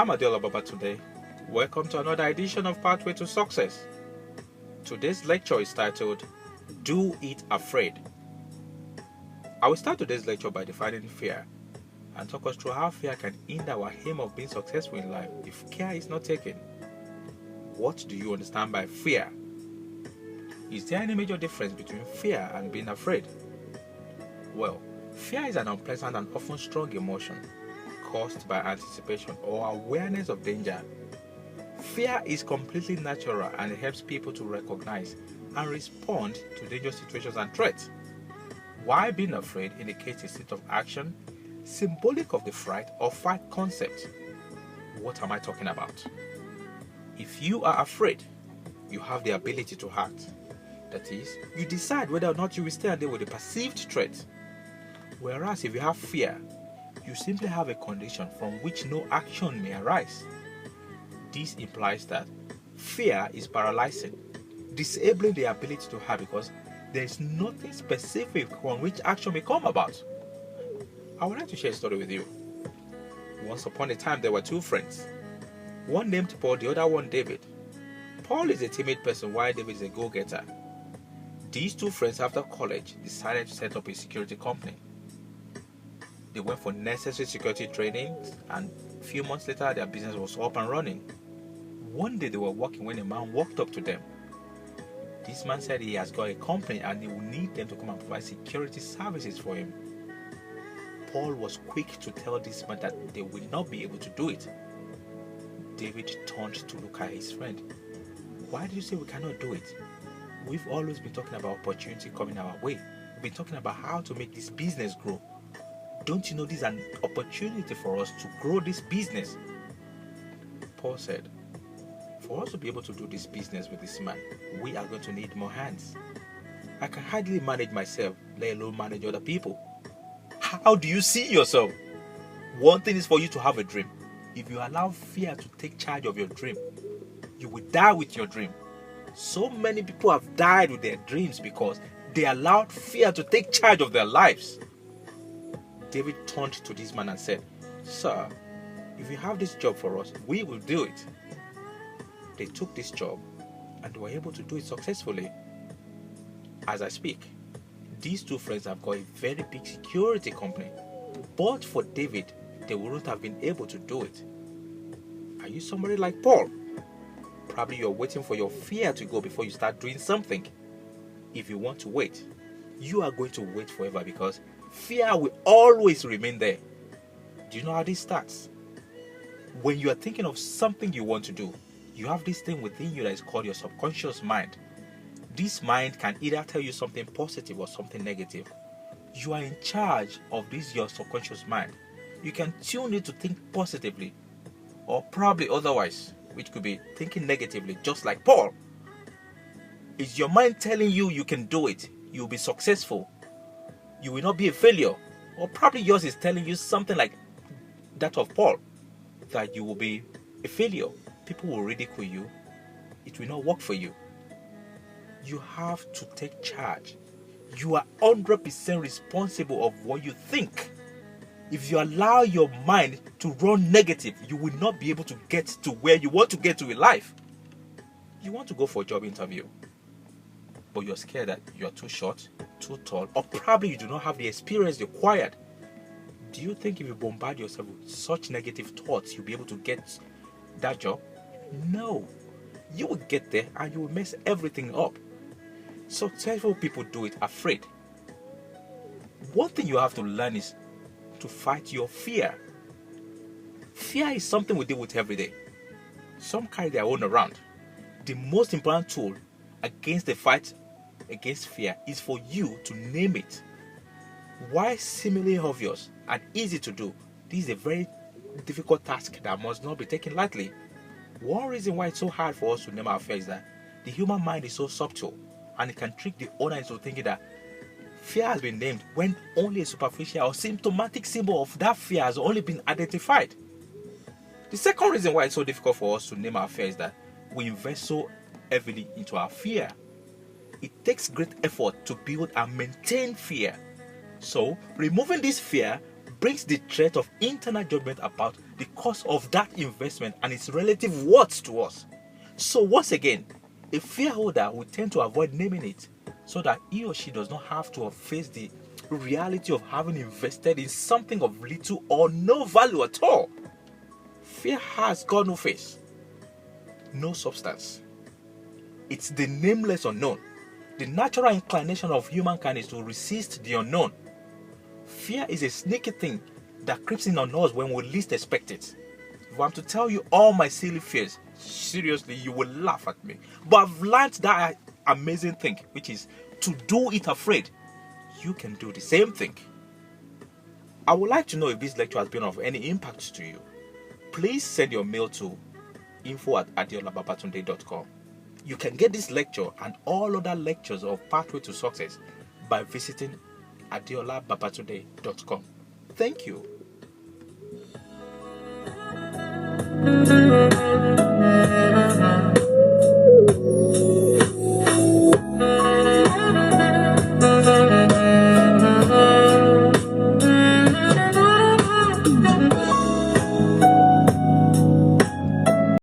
I'm Adela Baba today. Welcome to another edition of Pathway to Success. Today's lecture is titled, Do It Afraid. I will start today's lecture by defining fear and talk us through how fear can hinder our aim of being successful in life if care is not taken. What do you understand by fear? Is there any major difference between fear and being afraid? Well, fear is an unpleasant and often strong emotion caused by anticipation or awareness of danger. Fear is completely natural and it helps people to recognize and respond to dangerous situations and threats. While being afraid indicates a state of action symbolic of the fright or fight concept. What am I talking about? If you are afraid, you have the ability to act. That is, you decide whether or not you will stand there with a perceived threat. Whereas if you have fear, you simply have a condition from which no action may arise. This implies that fear is paralyzing, disabling the ability to have because there is nothing specific on which action may come about. I would like to share a story with you. Once upon a time, there were two friends. One named Paul, the other one David. Paul is a timid person while David is a go-getter. These two friends, after college, decided to set up a security company. They went for necessary security training, and a few months later, their business was up and running. One day they were working when a man walked up to them. This man said he has got a company and he will need them to come and provide security services for him. Paul was quick to tell this man that they will not be able to do it. David turned to look at his friend. Why did you say we cannot do it? We've always been talking about opportunity coming our way. We've been talking about how to make this business grow. Don't you know this is an opportunity for us to grow this business? Paul said, for us to be able to do this business with this man, we are going to need more hands. I can hardly manage myself, let alone manage other people. How do you see yourself? One thing is for you to have a dream. If you allow fear to take charge of your dream, you will die with your dream. So many people have died with their dreams because they allowed fear to take charge of their lives. David turned to this man and said, Sir, if you have this job for us, we will do it. They took this job and were able to do it successfully. As I speak, these two friends have got a very big security company. But for David, they wouldn't have been able to do it. Are you somebody like Paul? Probably you're waiting for your fear to go before you start doing something. If you want to wait, you are going to wait forever because fear will always remain there. Do you know how this starts? When you are thinking of something you want to do, you have this thing within you that is called your subconscious mind. This mind can either tell you something positive or something negative. You are in charge of this, your subconscious mind. You can tune it to think positively or probably otherwise, which could be thinking negatively, just like Paul. Is your mind telling you you can do it? You'll be successful. You will not be a failure. Or probably yours is telling you something like that of Paul, that you will be a failure. People will ridicule you. It will not work for you. You have to take charge. You are 100% responsible of what you think. If you allow your mind to run negative, you will not be able to get to where you want to get to in life. You want to go for a job interview, but you're scared that you are too short, too tall, or probably you do not have the experience required. Do you think if you bombard yourself with such negative thoughts, you'll be able to get that job? No. You will get there and you will mess everything up. Successful people do it afraid. One thing you have to learn is to fight your fear. Fear is something we deal with every day. Some carry their own around. The most important tool against the fight against fear is for you to name it. While seemingly obvious and easy to do, this is a very difficult task that must not be taken lightly. One reason why it's so hard for us to name our fear is that the human mind is so subtle and it can trick the owner into thinking that fear has been named when only a superficial or symptomatic symbol of that fear has only been identified. The second reason why it's so difficult for us to name our fear is that we invest so heavily into our fear. It takes great effort to build and maintain fear. So, removing this fear brings the threat of internal judgment about the cost of that investment and its relative worth to us. So once again, a fear holder will tend to avoid naming it so that he or she does not have to face the reality of having invested in something of little or no value at all. Fear has got no face, no substance. It's the nameless unknown. The natural inclination of humankind is to resist the unknown. Fear is a sneaky thing that creeps in on us when we least expect it. If I'm to tell you all my silly fears, seriously, you will laugh at me. But I've learned that amazing thing, which is to do it afraid. You can do the same thing. I would like to know if this lecture has been of any impact to you. Please send your mail to info@adeolababatunde.com. You can get this lecture and all other lectures of Pathway to Success by visiting adeolababatunde.com. Thank you.